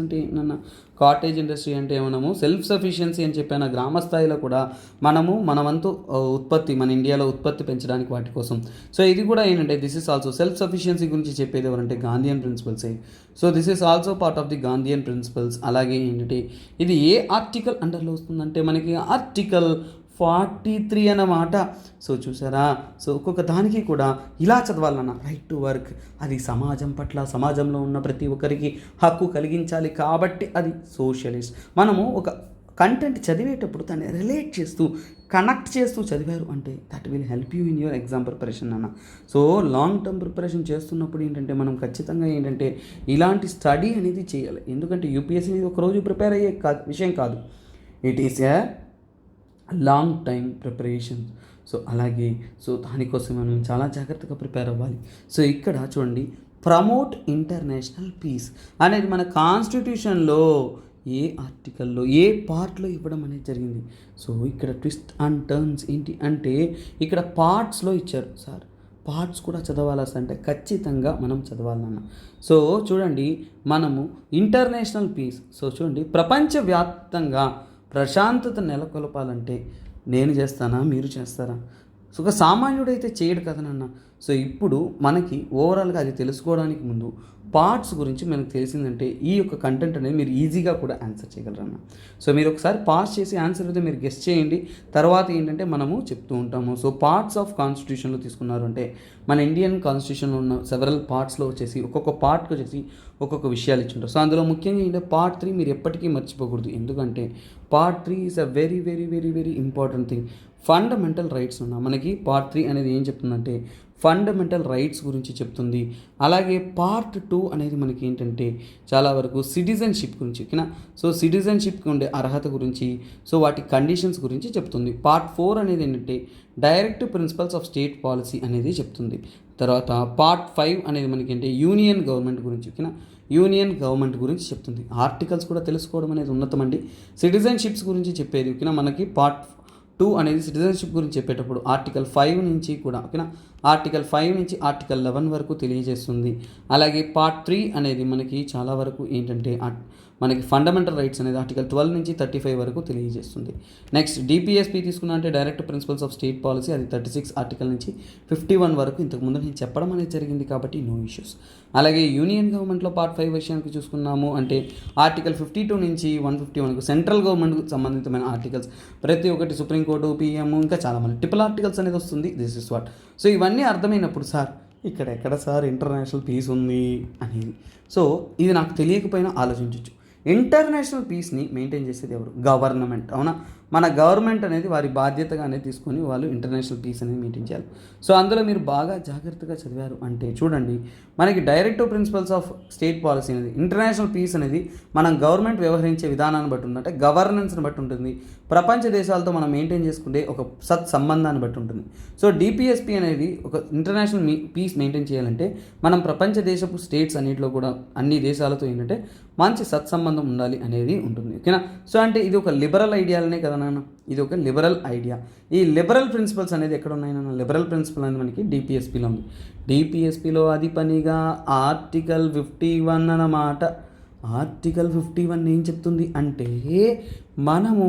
అంటే ఏంటన్నా, కాటేజ్ ఇండస్ట్రీ అంటే మనము సెల్ఫ్ సఫిషియన్సీ అని చెప్పిన గ్రామ స్థాయిలో కూడా మన వంతు ఉత్పత్తి, మన ఇండియాలో ఉత్పత్తి పెంచడానికి వాటి కోసం. సో ఇది కూడా ఏంటంటే this is also self sufficiency గురించి చెప్పేది ఎవరంటే గాంధీయన్ ప్రిన్సిపల్సే. So this is also part of the Gandhian principles. అలాగే ఏంటంటే ఇది ఏ ఆర్టికల్ అండర్లో వస్తుందంటే మనకి ఆర్టికల్ 43 అన్నమాట. సో చూసారా? సో ఒక్కొక్క దానికి కూడా ఇలా చదవాలన్న రైట్ టు వర్క్, అది సమాజం పట్ల, సమాజంలో ఉన్న ప్రతి ఒక్కరికి హక్కు కలిగించాలి కాబట్టి అది సోషలిస్ట్. మనము ఒక కంటెంట్ చదివేటప్పుడు దాన్ని రిలేట్ చేస్తూ, కనెక్ట్ చేస్తూ చదివారు అంటే that will help you in your exam preparation అన్న. సో లాంగ్ టర్మ్ ప్రిపరేషన్ చేస్తున్నప్పుడు ఏంటంటే మనం ఖచ్చితంగా ఏంటంటే ఇలాంటి స్టడీ అనేది చేయాలి. ఎందుకంటే యూపీఎస్సీ అనేది ఒకరోజు ప్రిపేర్ అయ్యే విషయం కాదు. It is a long time preparation. So అలాగే దానికోసం మనం చాలా జాగ్రత్తగా ప్రిపేర్ అవ్వాలి. సో ఇక్కడ చూడండి, ప్రమోట్ ఇంటర్నేషనల్ పీస్ అనేది మన కాన్స్టిట్యూషన్లో ఏ ఆర్టికల్లో, ఏ పార్ట్లో ఇవ్వడం అనేది జరిగింది. సో ఇక్కడ ట్విస్ట్ అండ్ టర్న్స్ ఏంటి అంటే ఇక్కడ పార్ట్స్లో ఇచ్చారు. సార్ పార్ట్స్ కూడా చదవాలా అంటే ఖచ్చితంగా మనం చదవాలన్న. సో చూడండి, మనము ఇంటర్నేషనల్ పీస్, సో చూడండి ప్రపంచవ్యాప్తంగా ప్రశాంతత నెలకొల్పాలంటే నేను చేస్తానా, మీరు చేస్తారా? సో ఒక సామాన్యుడైతే చేయడు కదా నాన్న. సో ఇప్పుడు మనకి ఓవరాల్గా అది తెలుసుకోవడానికి ముందు పార్ట్స్ గురించి మనకు తెలిసిందంటే ఈ యొక్క కంటెంట్ అనేది మీరు ఈజీగా కూడా ఆన్సర్ చేయగలరన్న. సో మీరు ఒకసారి పాస్ చేసి ఆన్సర్ అయితే మీరు గెస్ట్ చేయండి. తర్వాత ఏంటంటే మనము చెప్తూ ఉంటాము. సో పార్ట్స్ ఆఫ్ కాన్స్టిట్యూషన్లో తీసుకున్నారు అంటే మన ఇండియన్ కాన్స్టిట్యూషన్లో ఉన్న సెవరల్ పార్ట్స్లో వచ్చేసి ఒక్కొక్క పార్ట్కి వచ్చేసి ఒక్కొక్క విషయాలు ఇచ్చింటారు. సో అందులో ముఖ్యంగా ఏంటంటే పార్ట్ 3 మీరు ఎప్పటికీ మర్చిపోకూడదు. ఎందుకంటే part 3 is a very very very very important thing. Fundamental rights ఉన్నా మనకి పార్ట్ 3 అనేది ఏం చెప్తుందంటే ఫండమెంటల్ రైట్స్ గురించి చెప్తుంది. అలాగే పార్ట్ 2 అనేది మనకి ఏంటంటే చాలా వరకు సిటిజన్షిప్ గురించి, ఓకేనా? సో సిటిజన్షిప్కి ఉండే అర్హత గురించి, సో వాటి కండిషన్స్ గురించి చెప్తుంది. పార్ట్ 4 అనేది ఏంటంటే direct principles of state policy అనేది చెప్తుంది. తర్వాత పార్ట్ 5 అనేది మనకి అంటే యూనియన్ గవర్నమెంట్ గురించి, ఓకేనా? యూనియన్ గవర్నమెంట్ గురించి చెప్తుంది. ఆర్టికల్స్ కూడా తెలుసుకోవడం అనేది ఉన్నతం అండి. సిటిజన్షిప్స్ గురించి చెప్పేది, ఓకేనా? మనకి పార్ట్ 2 అనేది సిటిజన్షిప్ గురించి చెప్పేటప్పుడు ఆర్టికల్ 5 నుంచి కూడా, ఓకేనా, ఆర్టికల్ 5 నుంచి ఆర్టికల్ 11 వరకు తెలియజేస్తుంది. అలాగే పార్ట్ 3 అనేది మనకి చాలా వరకు ఏంటంటే మనకి ఫండమెంటల్ రైట్స్ అనేది ఆర్టికల్ 12 నుంచి 35 వరకు తెలియజేస్తుంది. నెక్స్ట్ డిపిఎస్పి తీసుకున్నా అంటే direct principles of state policy, అది 36 ఆర్టికల్ నుంచి 51 వరకు ఇంతకుముందు నేను చెప్పడం అనేది జరిగింది కాబట్టి నో ఇష్యూస్. అలాగే యూనియన్ గవర్నమెంట్లో పార్ట్ 5 విషయానికి చూసుకున్నాము అంటే ఆర్టికల్ 52 నుంచి 150 వరకు సెంట్రల్ గవర్నమెంట్కి సంబంధితమైన ఆర్టికల్స్ ప్రతి ఒక్కటి, సుప్రీంకోర్టు, పిఎం, ఇంకా చాలా మల్టిపుల్ ఆర్టికల్స్ అనేది వస్తుంది. This is what. సో ఇవన్నీ అర్థమైనప్పుడు సార్ ఇక్కడ ఎక్కడ సార్ ఇంటర్నేషనల్ పీస్ ఉంది అనేది, సో ఇది నాకు తెలియకపోయినా ఆలోచించవచ్చు. ఇంటర్నేషనల్ పీస్ని మెయింటైన్ చేసేది ఎవరు? గవర్నమెంట్, అవునా? మన గవర్నమెంట్ అనేది వారి బాధ్యతగా అనేది తీసుకొని వాళ్ళు ఇంటర్నేషనల్ పీస్ అనేది మెయింటైన్ చేయాలి. సో అందులో మీరు బాగా జాగ్రత్తగా చదివారు అంటే చూడండి, మనకి directive principles of state policy అనేది ఇంటర్నేషనల్ పీస్ అనేది మనం గవర్నమెంట్ వ్యవహరించే విధానాన్ని బట్టి ఉంటుంది, అంటే గవర్నెన్స్ని బట్టి ఉంటుంది, ప్రపంచ దేశాలతో మనం మెయింటైన్ చేసుకుంటే ఒక సంబంధాన్ని బట్టి ఉంటుంది. సో డిపిఎస్పి అనేది ఒక ఇంటర్నేషనల్ పీస్ మెయింటైన్ చేయాలంటే మనం ప్రపంచ దేశపు స్టేట్స్ అన్నింటిలో కూడా అన్ని దేశాలతో ఏంటంటే మంచి సత్సంబంధం ఉండాలి అనేది ఉంటుంది. ఓకేనా? సో అంటే ఇది ఒక లిబరల్ ఐడియాలనే కదా నాన్న, ఇది ఒక లిబరల్ ఐడియా. ఈ లిబరల్ ప్రిన్సిపల్స్ అనేది ఎక్కడ ఉన్నాయి నాన్న? లిబరల్ ప్రిన్సిపల్ అనేది మనకి డిపిఎస్పిలో ఉంది. డిపిఎస్పిలో అది పనిగా ఆర్టికల్ 51 అన్నమాట. ఆర్టికల్ 51 ఏం చెప్తుంది అంటే మనము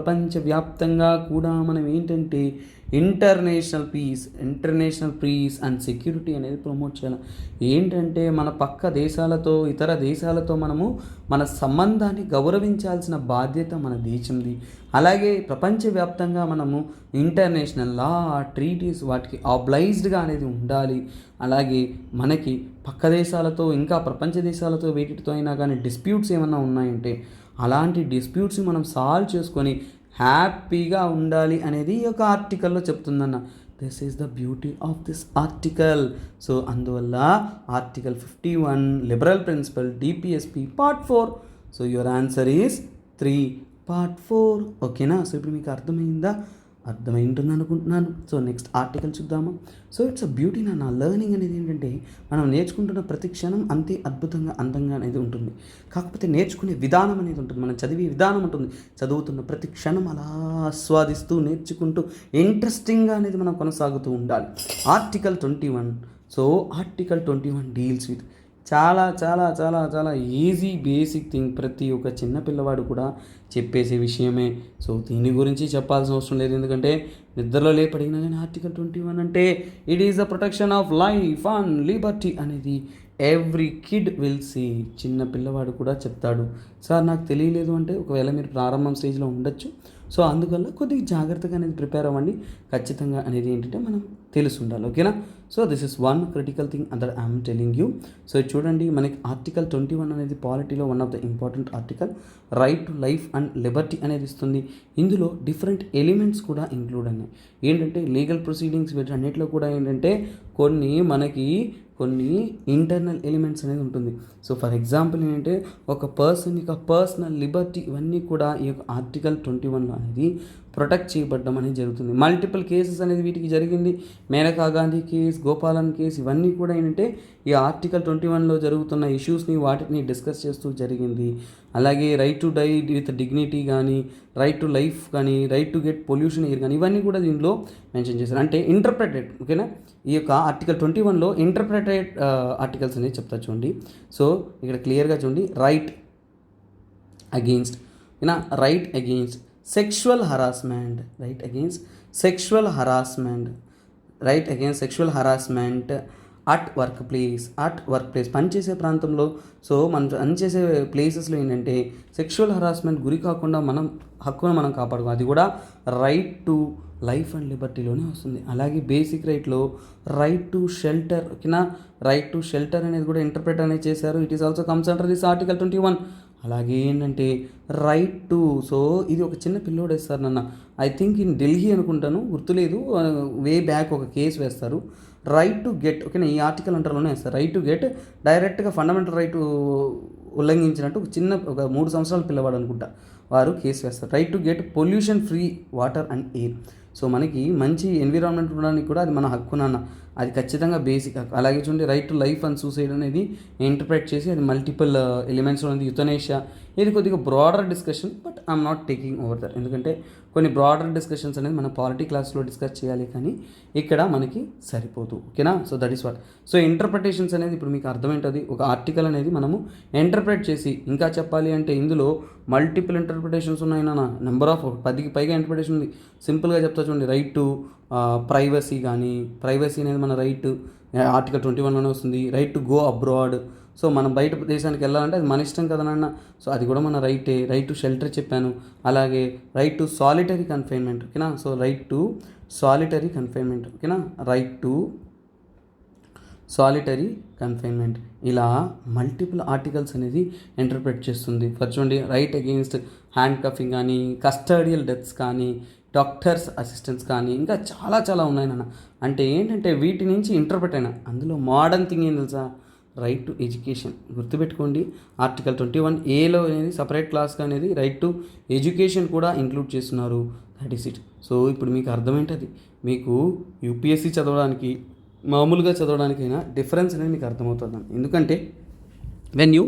ప్రపంచవ్యాప్తంగా కూడా మనం ఏంటంటే ఇంటర్నేషనల్ పీస్ అండ్ సెక్యూరిటీ అనేది ప్రమోట్ చేయాలి. ఏంటంటే మన పక్క దేశాలతో ఇతర దేశాలతో మనము మన సంబంధాన్ని గౌరవించాల్సిన బాధ్యత మన దేశంది. అలాగే ప్రపంచవ్యాప్తంగా మనము ఇంటర్నేషనల్ లా ట్రీటీస్ వాటికి ఆబ్లైజ్డ్గా అనేది ఉండాలి. అలాగే మనకి పక్క దేశాలతో ఇంకా ప్రపంచ దేశాలతో వేటితో అయినా కానీ డిస్ప్యూట్స్ ఏమన్నా ఉన్నాయంటే అలాంటి డిస్ప్యూట్స్ని మనం సాల్వ్ చేసుకొని హ్యాపీగా ఉండాలి అనేది ఈ యొక్క ఆర్టికల్లో చెప్తుందన్న. This is the beauty of this article. So అందువల్ల article 51 liberal principle DPSP part 4. So your answer is 3 part 4. ఓకేనా? సో ఇప్పుడు మీకు అర్థమైంటుంది అనుకుంటున్నాను. సో నెక్స్ట్ ఆర్టికల్ చూద్దామా? సో ఇట్స్ అ బ్యూటీ నా లెర్నింగ్ అనేది ఏంటంటే మనం నేర్చుకుంటున్న ప్రతి క్షణం అంతే అద్భుతంగా అందంగా అనేది ఉంటుంది. కాకపోతే నేర్చుకునే విధానం అనేది ఉంటుంది, మనం చదివే విధానం ఉంటుంది. చదువుతున్న ప్రతి క్షణం అలా ఆస్వాదిస్తూ నేర్చుకుంటూ ఇంట్రెస్టింగ్గా అనేది మనం కొనసాగుతూ ఉండాలి. Article 21. So article 21 deals with చాలా చాలా చాలా చాలా ఈజీ బేసిక్ థింగ్, ప్రతి ఒక్క చిన్న పిల్లవాడు కూడా చెప్పేసే విషయమే. సో దీని గురించి చెప్పాల్సిన అవసరం లేదు, ఎందుకంటే నిద్రలో లేపడిగినా కానీ ఆర్టికల్ 21 అంటే it is the protection of life and liberty అనేది ఎవ్రీ కిడ్ విల్ సీ. చిన్న పిల్లవాడు కూడా చెప్తాడు, సార్ నాకు తెలియలేదు అంటే. ఒకవేళ మీరు ప్రారంభం స్టేజ్లో ఉండొచ్చు. సో అందువల్ల కొద్దిగా జాగ్రత్తగా అనేది ప్రిపేర్ అవ్వండి. ఖచ్చితంగా అనేది ఏంటంటే మనం తెలిసి ఉండాలి. ఓకేనా? So this is one critical thing that I'm telling you. So చూడండి, మనకి ఆర్టికల్ 21 అనేది పాలిటీలో one of the important article. Right to life and liberty అనేది ఇస్తుంది. ఇందులో డిఫరెంట్ ఎలిమెంట్స్ కూడా ఇంక్లూడ్ ఉన్నాయి. ఏంటంటే లీగల్ ప్రొసీడింగ్స్ వీటన్నిటిలో కూడా ఏంటంటే కొన్ని ఇంటర్నల్ ఎలిమెంట్స్ అనేది ఉంటుంది. సో ఫర్ ఎగ్జాంపుల్ ఏంటంటే ఒక పర్సన్ యొక్క పర్సనల్ లిబర్టీ ఇవన్నీ కూడా ఈ యొక్క ఆర్టికల్ 21 అనేది ప్రొటెక్ట్ చేయబడడం అనేది జరుగుతుంది. మల్టిపుల్ కేసెస్ అనేది వీటికి జరిగింది. మేనకా గాంధీ కేసు, గోపాలన్ కేసు, ఇవన్నీ కూడా ఏంటంటే ఈ ఆర్టికల్ 21లో జరుగుతున్న ఇష్యూస్ని వాటిని డిస్కస్ చేస్తూ జరిగింది. అలాగే right to die with dignity కానీ, రైట్ టు లైఫ్ కానీ, right to get pollution air కానీ, ఇవన్నీ కూడా దీనిలో మెన్షన్ చేశారు. అంటే ఇంటర్ప్రెటెడ్. ఓకేనా? ఈ యొక్క ఆర్టికల్ 21లో ఇంటర్ప్రెటెడ్ ఆర్టికల్స్ అనేది చెప్తా చూడండి. సో ఇక్కడ క్లియర్గా చూడండి, right against sexual harassment, right against sexual harassment at workplace పనిచేసే ప్రాంతంలో. సో మనం పనిచేసే ప్లేసెస్లో ఏంటంటే సెక్షువల్ హరాస్మెంట్ గురి కాకుండా మనం హక్కును మనం కాపాడుకోవాలి. అది కూడా రైట్ టు లైఫ్ అండ్ లిబర్టీలోనే వస్తుంది. అలాగే బేసిక్ రైట్లో రైట్ టు షెల్టర్. ఓకేనా? రైట్ టు షెల్టర్ అనేది కూడా ఇంటర్ప్రెట్ అనేది చేశారు. It is also comes under this article 21. అలాగే ఏంటంటే రైట్ టు, సో ఇది ఒక చిన్న పిల్లోడు వేస్తారు నన్ను, ఐ థింక్ ఇన్ ఢిల్లీ అనుకుంటాను, గుర్తులేదు, వే బ్యాక్ ఒక కేసు వేస్తారు. Right to get. ఓకేనా? ఈ ఆర్టికల్ అంటర్లోనే వేస్తారు. రైట్ టు గెట్ డైరెక్ట్గా ఫండమెంటల్ రైట్ ఉల్లంఘించినట్టు ఒక 3 సంవత్సరాల పిల్లవాడు అనుకుంటా, వారు కేసు వేస్తారు. Right to get pollution free water and air. So మనకి మంచి ఎన్విరాన్మెంట్ ఉండడానికి కూడా అది మన హక్కు నాన్న, అది ఖచ్చితంగా బేసిక్ హక్కు. అలాగే చూడండి, right to life and suicide అనేది ఇంటర్ప్రెట్ చేసి అది మల్టిపుల్ ఎలిమెంట్స్ ఉంది. యుతనేషియా, ఇది కొద్దిగా broader discussion, but I'm not taking over that, ఎందుకంటే కొన్ని బ్రాడర్ డిస్కషన్స్ అనేది మన పాలిటీ క్లాస్లో డిస్కస్ చేయాలి, కానీ ఇక్కడ మనకి సరిపోదు. ఓకేనా? So that is what. So interpretations అనేది ఇప్పుడు మీకు అర్థమైంటుంది. ఒక ఆర్టికల్ అనేది మనము ఇంటర్ప్రెట్ చేసి, ఇంకా చెప్పాలి అంటే ఇందులో మల్టిపుల్ ఇంటర్ప్రిటేషన్స్ ఉన్నాయి నాన్న, నెంబర్ ఆఫ్ 10కి పైగా ఇంటర్ప్రిటేషన్ ఉంది. సింపుల్గా చెప్తా చూడండి, రైట్ టు ప్రైవసీ కానీ, ప్రైవసీ అనేది మన రైట్ ఆర్టికల్ 21లోనే వస్తుంది. Right to go abroad, so మనం బయట దేశానికి వెళ్ళాలంటే అది మన ఇష్టం కదా నాన్న, సో అది కూడా మన రైటే. రైట్ టు షెల్టర్ చెప్పాను. అలాగే రైట్ టు సాలిటరీ కన్ఫైన్మెంట్. ఓకేనా? So right to solitary confinement. ఓకేనా? Right to solitary confinement. ఇలా మల్టిపుల్ ఆర్టికల్స్ అనేది ఇంటర్ప్రెట్ చేస్తుంది. ఫస్ట్ చూడండి, రైట్ అగెయిన్స్ట్ హ్యాండ్ కఫింగ్ కానీ, కస్టడియల్ డెత్స్ కానీ, డాక్టర్స్ అసిస్టెంట్స్ కానీ ఇంకా చాలా చాలా ఉన్నాయి నాన్న. అంటే ఏంటంటే వీటి నుంచి ఇంటర్ప్రిట్ అయినా అందులో మోడర్న్ థింగ్ ఏం తెలుసా, రైట్ టు ఎడ్యుకేషన్. గుర్తుపెట్టుకోండి, ఆర్టికల్ 21A అనేది సపరేట్ క్లాస్గా అనేది రైట్ టు ఎడ్యుకేషన్ కూడా ఇంక్లూడ్ చేస్తున్నారు. That is it. సో ఇప్పుడు మీకు అర్థమేంటది, మీకు యూపీఎస్సీ చదవడానికి మామూలుగా చదవడానికైనా డిఫరెన్స్ అనేది మీకు అర్థమవుతుంది. ఎందుకంటే when you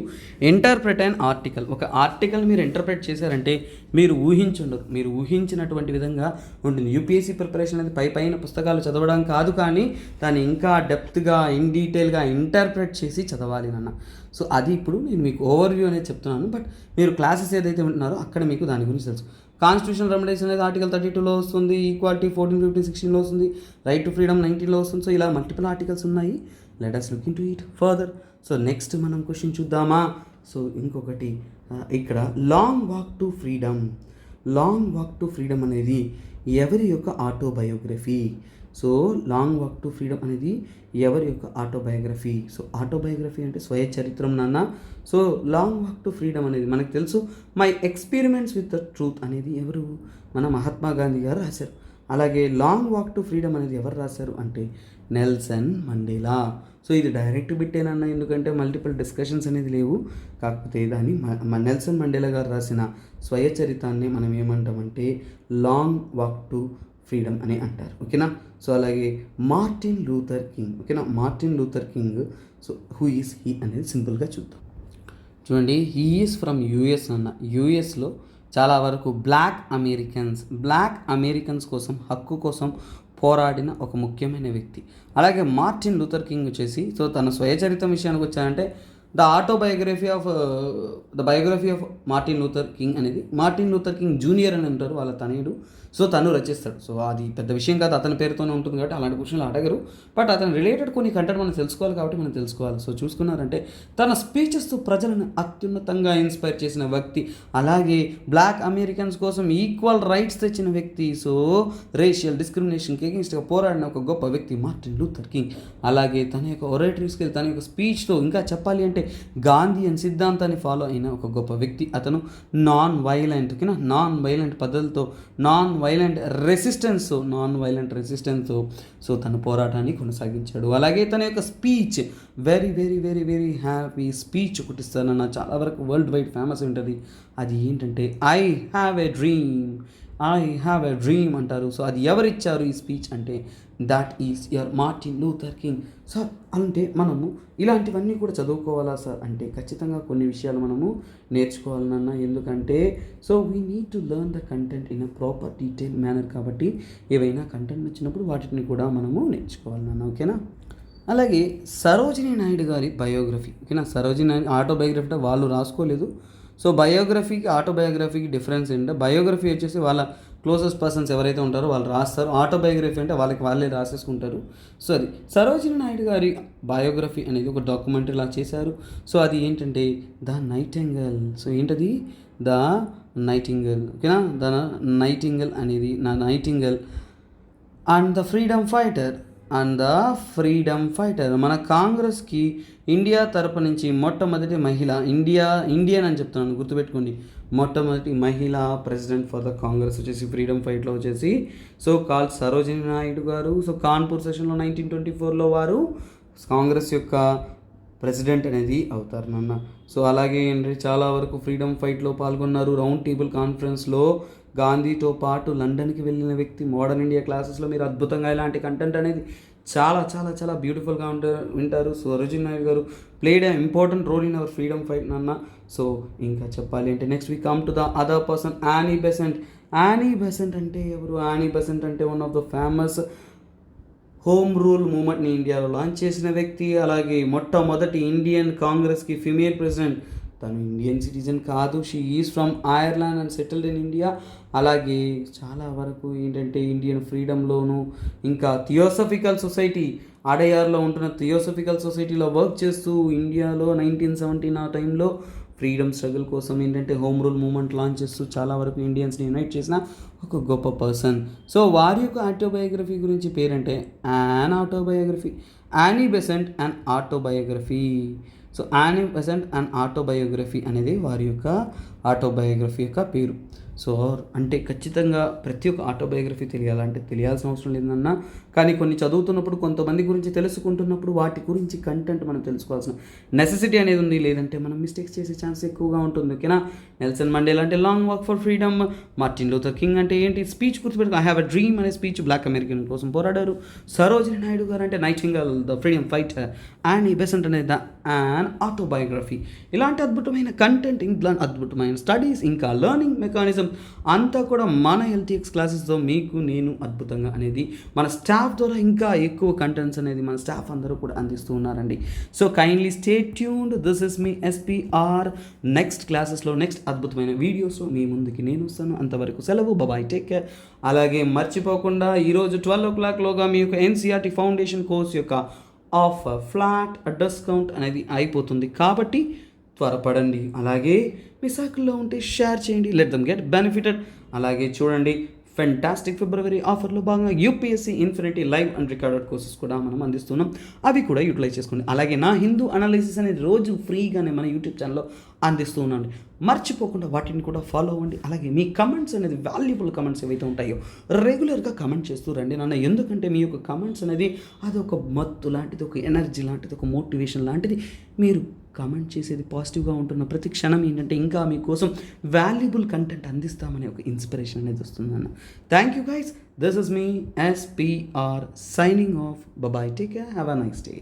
interpret an article, ఒక ఆర్టికల్ మీరు ఇంటర్ప్రెట్ చేశారంటే మీరు ఊహించుండరు, మీరు ఊహించినటువంటి విధంగా ఉంటుంది. యూపీఎస్సీ ప్రిపరేషన్ అనేది పైన పుస్తకాలు చదవడం కాదు, కానీ దాన్ని ఇంకా డెప్త్గా ఇన్ డీటెయిల్గా ఇంటర్ప్రెట్ చేసి చదవాలి నాన్న. సో అది ఇప్పుడు నేను మీకు ఓవర్వ్యూ అనేది చెప్తున్నాను, బట్ మీరు క్లాసెస్ ఏదైతే వింటున్నారో అక్కడ మీకు దాని గురించి తెలుసు. కాన్స్టిట్యూషన్ రెమెడీస్ అనేది ఆర్టికల్ 32లో వస్తుంది, ఈక్వాలిటీ 14, 15, 16లో వస్తుంది, రైట్ టు ఫ్రీడమ్ 19లో వస్తుంది. సో ఇలా మల్టిపుల్ ఆర్టికల్స్ ఉన్నాయి. Let us look into it further. So next మనం క్వశ్చన్ చూద్దామా. సో ఇంకొకటి ఇక్కడ long walk to freedom. Long walk to freedom అనేది ఎవరి యొక్క autobiography? So long walk to freedom అనేది ఎవరి యొక్క ఆటోబయోగ్రఫీ? సో ఆటోబయోగ్రఫీ అంటే స్వయ చరిత్రం నాన్న. So long walk to freedom అనేది మనకు తెలుసు. My experiments with the truth అనేది ఎవరు? మన మహాత్మా గాంధీ గారు రాశారు. అలాగే లాంగ్ వాక్ టు ఫ్రీడమ్ అనేది ఎవరు రాశారు అంటే నెల్సన్ మండేలా. సో ఇది డైరెక్ట్ బిట్టేనన్న, ఎందుకంటే మల్టిపుల్ డిస్కషన్స్ అనేది లేవు. కాకపోతే దాన్ని నెల్సన్ మండేలా గారు రాసిన స్వయ చరితాన్ని మనం ఏమంటామంటే లాంగ్ వాక్ టు ఫ్రీడమ్ అని అంటారు. ఓకేనా. సో అలాగే మార్టిన్ లూథర్ కింగ్. ఓకేనా, Martin Luther king. So who is he అనేది సింపుల్గా చూద్దాం. చూడండి, హీ ఈజ్ ఫ్రమ్ యూఎస్ అన్న. యూఎస్లో చాలా వరకు బ్లాక్ అమెరికన్స్ కోసం, హక్కు కోసం పోరాడిన ఒక ముఖ్యమైన వ్యక్తి. అలాగే మార్టిన్ లూథర్ కింగ్ వచ్చేసి, సో తన స్వయచరిత్ర విషయానికి వచ్చారంటే the biography of Martin Luther king అనేది మార్టిన్ లూథర్ కింగ్ జూనియర్ అని ఉంటారు వాళ్ళ తనయుడు. సో తను రచిస్తాడు. సో అది పెద్ద విషయం కాదు, అతని పేరుతోనే ఉంటుంది కాబట్టి అలాంటి క్వశ్చన్లు అడగరు. బట్ అతను రిలేటెడ్ కొన్ని కంటెంట్ మనం తెలుసుకోవాలి కాబట్టి మనం తెలుసుకోవాలి. సో చూసుకున్నారంటే తన స్పీచెస్తో ప్రజలను అత్యున్నతంగా ఇన్స్పైర్ చేసిన వ్యక్తి. అలాగే బ్లాక్ అమెరికన్స్ కోసం ఈక్వల్ రైట్స్ తెచ్చిన వ్యక్తి. సో రేషియల్ డిస్క్రిమినేషన్కి ఎగెన్స్ట్గా పోరాడిన ఒక గొప్ప వ్యక్తి మార్టిన్ లూథర్ కింగ్. అలాగే తన యొక్క ఒరేటరీ స్కిల్, తన యొక్క స్పీచ్తో ఇంకా చెప్పాలి అంటే గాంధీయన్ సిద్ధాంతాన్ని ఫాలో అయిన ఒక గొప్ప వ్యక్తి. అతను నాన్ వైలెంట్ పద్ధతులతో నాన్ వైలెంట్ రెసిస్టెన్స్ సో తన పోరాటాన్ని కొనసాగించాడు. అలాగే తన యొక్క speech very very very very happy speech ఒకటి ఇస్తానన్న, చాలా వరకు వరల్డ్ వైడ్ ఫేమస్ ఉంటుంది. అది ఏంటంటే ఐ హ్యావ్ ఎ డ్రీమ్ అంటారు. సో అది ఎవరిచ్చారు ఈ స్పీచ్ అంటే that is your Martin Luther king. Sir అంటే మనము ఇలాంటివన్నీ కూడా చదువుకోవాలా సార్ అంటే ఖచ్చితంగా కొన్ని విషయాలు మనము నేర్చుకోవాలన్నా. ఎందుకంటే so we need to learn the content in a proper detail manner. కాబట్టి ఏవైనా కంటెంట్ వచ్చినప్పుడు వాటిని కూడా మనము నేర్చుకోవాలన్నా. ఓకేనా. అలాగే సరోజినీ నాయుడు గారి బయోగ్రఫీ. ఓకేనా, సరోజినీ నాయుడు ఆటోబయోగ్రఫీ వాళ్ళు రాసుకోలేదు. సో బయోగ్రఫీకి ఆటోబయోగ్రఫీకి డిఫరెన్స్ ఏంటంటే బయోగ్రఫీ వచ్చేసి వాళ్ళ క్లోజెస్ట్ పర్సన్స్ ఎవరైతే ఉంటారో వాళ్ళు రాస్తారు. ఆటోబయోగ్రఫీ అంటే వాళ్ళే రాసేసుకుంటారు. సో అది సరోజినీ నాయుడు గారి బయోగ్రఫీ అనేది ఒక డాక్యుమెంటరీ లా చేశారు. సో అది ఏంటంటే ద నైటింగేల్. సో ఏంటది ద నైటింగేల్. ఓకేనా, ద నైటింగేల్ అనేది nightingale and the freedom fighter. మన కాంగ్రెస్కి ఇండియా తరపు నుంచి మొట్టమొదటి మహిళ ఇండియన్ అని చెప్తున్నాను, గుర్తుపెట్టుకోండి. మొట్టమొదటి మహిళా ప్రెసిడెంట్ ఫర్ ద కాంగ్రెస్ వచ్చేసి ఫ్రీడమ్ ఫైట్లో వచ్చేసి సో కాల్ సరోజినీ నాయుడు గారు. సో కాన్పూర్ సెషన్లో 1924లో వారు కాంగ్రెస్ యొక్క ప్రెసిడెంట్ అనేది అవుతారు నాన్న. సో అలాగే ఏంటంటే చాలా వరకు ఫ్రీడమ్ ఫైట్లో పాల్గొన్నారు. రౌండ్ టేబుల్ కాన్ఫరెన్స్లో గాంధీతో పాటు లండన్కి వెళ్ళిన వ్యక్తి. మోడర్న్ ఇండియా క్లాసెస్లో మీరు అద్భుతంగా ఇలాంటి కంటెంట్ అనేది చాలా చాలా చాలా బ్యూటిఫుల్గా వింటారు. So Sarojini Naidu garu played a important role in our freedom fight నాన్న. సో ఇంకా చెప్పాలి అంటే next we come to the other person Annie Besant అంటే ఎవరు? యానీ బెసెంట్ అంటే one of the famous home rule మూమెంట్ని ఇండియాలో లాంచ్ చేసిన వ్యక్తి. అలాగే మొట్టమొదటి ఇండియన్ కాంగ్రెస్కి ఫీమేల్ ప్రెసిడెంట్. తను ఇండియన్ సిటిజన్ కాదు, she is from Ireland and settled in India. అలాగే చాలా వరకు ఏంటంటే ఇండియన్ ఫ్రీడమ్లోను ఇంకా థియోసఫికల్ సొసైటీ అడయార్లో ఉంటున్న థియోసఫికల్ సొసైటీలో వర్క్ చేస్తూ ఇండియాలో 1917 ఆ టైంలో ఫ్రీడమ్ స్ట్రగుల్ కోసం ఏంటంటే హోమ్ రూల్ మూమెంట్ లాంచ్ చేస్తూ చాలా వరకు ఇండియన్స్ని యునైట్ చేసిన ఒక గొప్ప పర్సన్. సో వారి యొక్క ఆటోబయోగ్రఫీ గురించి పేరంటే Annie Besant and autobiography. So Annie Besant and autobiography అనేది వారి యొక్క ఆటోబయోగ్రఫీ యొక్క పేరు. సో అంటే ఖచ్చితంగా ప్రతి ఒక్క ఆటోబయోగ్రఫీ తెలియాలంటే తెలియాల్సిన అవసరం లేదన్నా, కానీ కొన్ని చదువుతున్నప్పుడు కొంతమంది గురించి తెలుసుకుంటున్నప్పుడు వాటి గురించి కంటెంట్ మనం తెలుసుకోవాల్సిన నెసెసిటీ అనేది ఉంది. లేదంటే మనం మిస్టేక్స్ చేసే ఛాన్స్ ఎక్కువగా ఉంటుంది. ఓకేనా? నెల్సన్ మండేలా అంటే long walk for freedom, Martin Luther king అంటే ఏంటి స్పీచ్ గుర్తుపెట్టుకో, ఐ హ్యావ్ ఎ డ్రీమ్ అనే స్పీచ్ బ్లాక్ అమెరికన్ కోసం పోరాడారు. సరోజిని నాయుడు గారు అంటే nightingale the freedom fighter, and Besant అనేది ద అండ్ ఆటోబయోగ్రఫీ. ఇలాంటి అద్భుతమైన కంటెంట్, ఇంకా అద్భుతమైన స్టడీస్, ఇంకా లెర్నింగ్ మెకానిజం అంతా కూడా మన ఎల్టీఎక్స్ క్లాసెస్తో మీకు నేను అద్భుతంగా అనేది మన స్టాఫ్ ద్వారా ఇంకా ఎక్కువ కంటెంట్స్ అనేది మన స్టాఫ్ అందరూ కూడా అందిస్తూ ఉన్నారండి. So kindly stay tuned. This is me SPR. Next క్లాసెస్లో నెక్స్ట్ అద్భుతమైన వీడియోస్లో మీ ముందుకి నేను వస్తాను. అంతవరకు సెలవు, బాయ్, టేక్ కేర్. అలాగే మర్చిపోకుండా ఈరోజు 12 o'clockలోగా మీ యొక్క ఎన్సీఆర్టీ ఫౌండేషన్ కోర్స్ యొక్క ఆఫర్ ఫ్లాట్ డిస్కౌంట్ అనేది అయిపోతుంది కాబట్టి త్వరపడండి. అలాగే మీ సర్కిల్లో ఉంటే షేర్ చేయండి, లెట్ దమ్ గెట్ బెనిఫిటెడ్. అలాగే చూడండి, ఫెంటాస్టిక్ ఫిబ్రవరి ఆఫర్లో భాగంగా UPSC infinity live and recorded courses కూడా మనం అందిస్తున్నాం. అవి కూడా యూటిలైజ్ చేసుకోండి. అలాగే నా హిందూ అనాలిసిస్ అనేది రోజు ఫ్రీగానే మన యూట్యూబ్ ఛానల్లో అందిస్తూ ఉన్నాను. మర్చిపోకుండా వాటిని కూడా ఫాలో అవ్వండి. అలాగే మీ కమెంట్స్ అనేది వాల్యుబుల్ కమెంట్స్ ఏవైతే ఉంటాయో రెగ్యులర్గా కమెంట్ చేస్తూ రండి నాన్న. ఎందుకంటే మీ యొక్క కమెంట్స్ అనేది అదొక మత్తు లాంటిది, ఒక ఎనర్జీ లాంటిది, ఒక మోటివేషన్ లాంటిది. మీరు కామెంట్ చేసేది పాజిటివ్గా ఉంటున్న ప్రతి క్షణం ఏంటంటే ఇంకా మీకోసం వాల్యుబుల్ కంటెంట్ అందిస్తామనే ఒక ఇన్స్పిరేషన్ అనేది వస్తుందన్న. Thank you guys. This is me SPR signing off. Bye, take care, have a nice day.